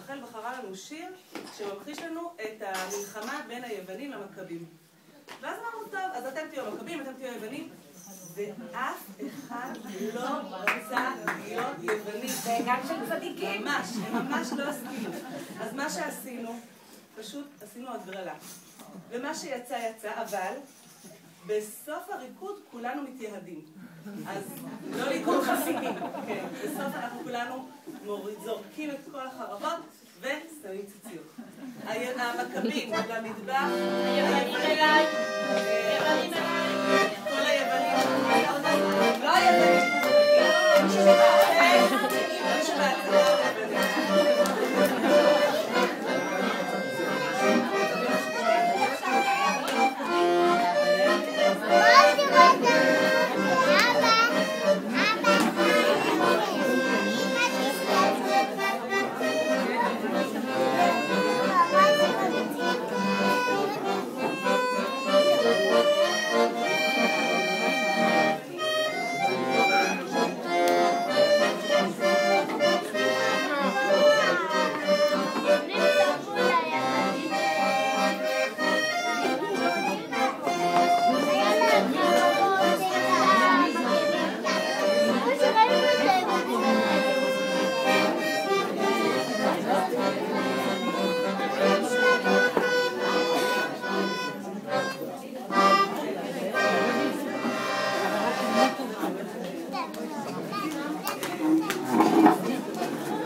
רחל בחרה לנו שיר שממחיש לנו את המלחמה בין היוונים למכבים. ואז אמרנו, טוב, אז אתם תהיו המכבים, אתם תהיו היוונים, ואף אחד לא רצה להיות יווני. וגם של צדיקים. ממש, הם ממש לא הסכימו. אז מה שעשינו, פשוט עשינו הגרלה. ומה שיצא יצא, אבל בסוף הריקוד כולנו מתייהדים. אז לא ריקוד חסידים. כן, בסוף אנחנו כולנו זורקים את כל החרבות ושמים ציציות. המכבים למדבר, היוונים אליי.